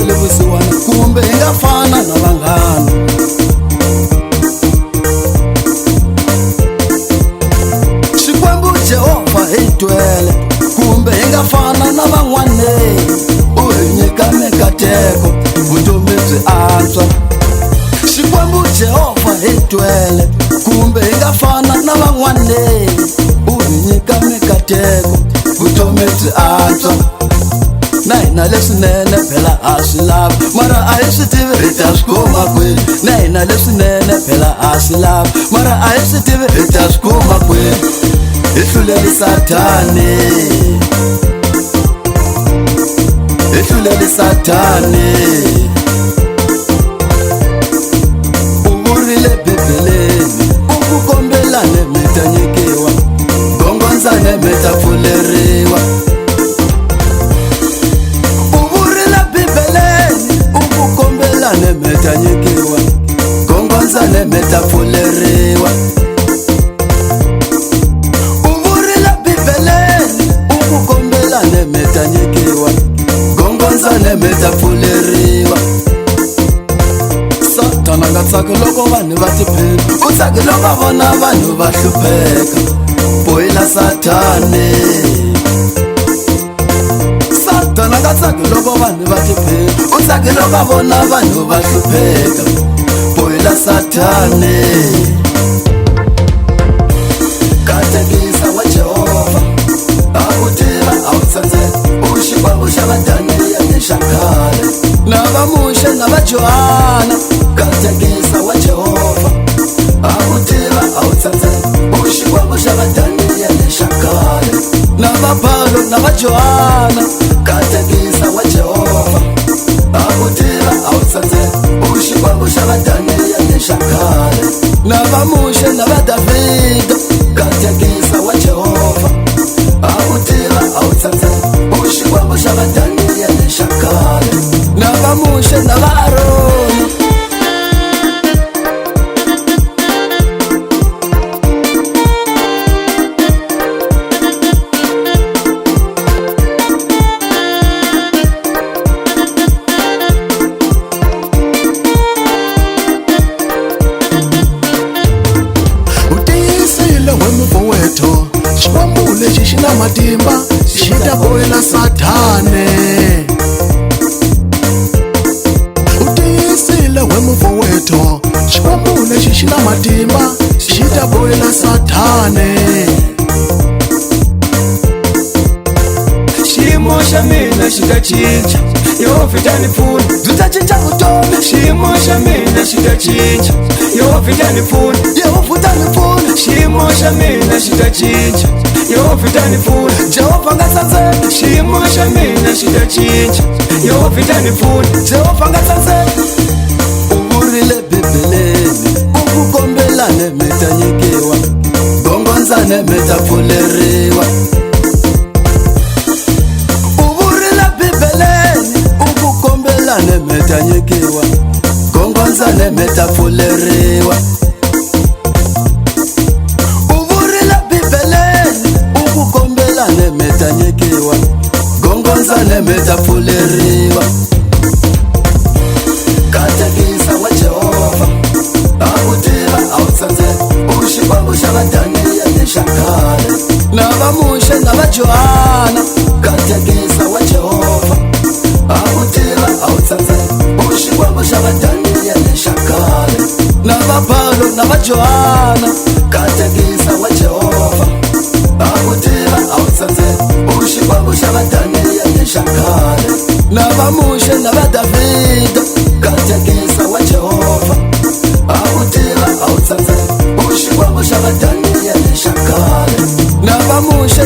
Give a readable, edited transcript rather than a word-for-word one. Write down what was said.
le vusiwana kumbe hi nga fana na vanghana. Xikwembu Jehova hi twele kumbe hi nga fana na van'wane. U hi nyika mikateko vutomi byi antswa. Xikwembu Jehova hi twele kumbe hi nga fana na van'wane. U hi nyika mikateko vutomi byi antswa. Na hina leswinene phela a swi lavi mara a hi swi tivi hi ta swi kuma kwini. Na hina leswinene phela a swi lavi mara a hi swi tivi hi ta swi kuma kwini. Hi hluleli Satani, hi hluleli Satani. U vurile Bibeleni u ku kombelane mi ta nyikiwa, gongondzane mi ta pfuleriwa. Me ta nyikiwa, gongondzane me ta pfuleriwa. U vurile Bibeleni u ku kombelane me ta nyikiwa, gongondzane me ta pfuleriwa. Satana nga tsaki loko vanhu va tiphina, u tsaki loko vona vanhu va hlupheka. Bohila Satani, Satana nga tsaki loko vanhu va tiphina, u tsaki loko vona vanhu va hlupheka. Bohila Satani. Katekisa wa Jehova a ku tiva a wu tsandzeka. U Xikwembu xa va Daniyeli xa khale na va Muxe na va Johana. Katekisa wa Jehova a ku tiva a wu tsandzeka. U Xikwembu xa va Daniyeli xa khale na va Paulo na va Johana. Katekisa wa Jehova a ku tiva a wu tsandzeka. U Xikwembu xa va Daniyeli xa khale na va Muxe na va Davhida. Katekisa wa Jehova a ku tiva a wu tsandzeka. U Xikwembu xa va Daniyeli xa khale na va Muxe na va Aroni. Xikwembu lexi xi na matimba xi ta bohela Satani. U tiyisile we mufowetho, Xikwembu lexi xi na matimba xi ta bohela Satani. Xiyimo xa mina xi ta cinca, Yehova i ta ni pfuna. Byi ta cinca vutomi. Xiyimo xa mina xi ta cinca, Yehova i ta ni pfuna. Yehova u ta ni pfuna. Xiyimo xa mina xi ta cinca, Yehova i ta ni pfuna. Jehova nga tsandzeki. Xiyimo xa mina xi ta cinca, Yehova i ta ni pfuna. Jehova nga tsandzeki. U vurile Bibeleni u ku kombelane mi ta nyikiwa, gongondzane mi ta pfuleriwa. U vurile Bibeleni u ku kombelane mi ta nyikiwa, gongondzane mi ta pfuleriwa. U vurile Bibeleni u ku kombelane mi ta nyikiwa, gongondzane mi ta pfuleriwa. Katekisa wa Jehova a ku tiva a wu tsandzeka. U Xikwembu xa va Daniyeli xa khale na va Muxe na va Johana. Katekisa wa Jehova a ku tiva a wu tsandzeka. U Xikwembu xa va Daniyeli xa khale na va Paulo na va Johana. Katekisa wa Jehova a ku tiva a wu tsandzeka. U Xikwembu xa va Daniyeli xa khale na va Muxe na va Davhida. Katekisa wa Jehova a ku tiva a wu tsandzeka. U Xikwembu xa va Daniyeli xa khale na va Muxe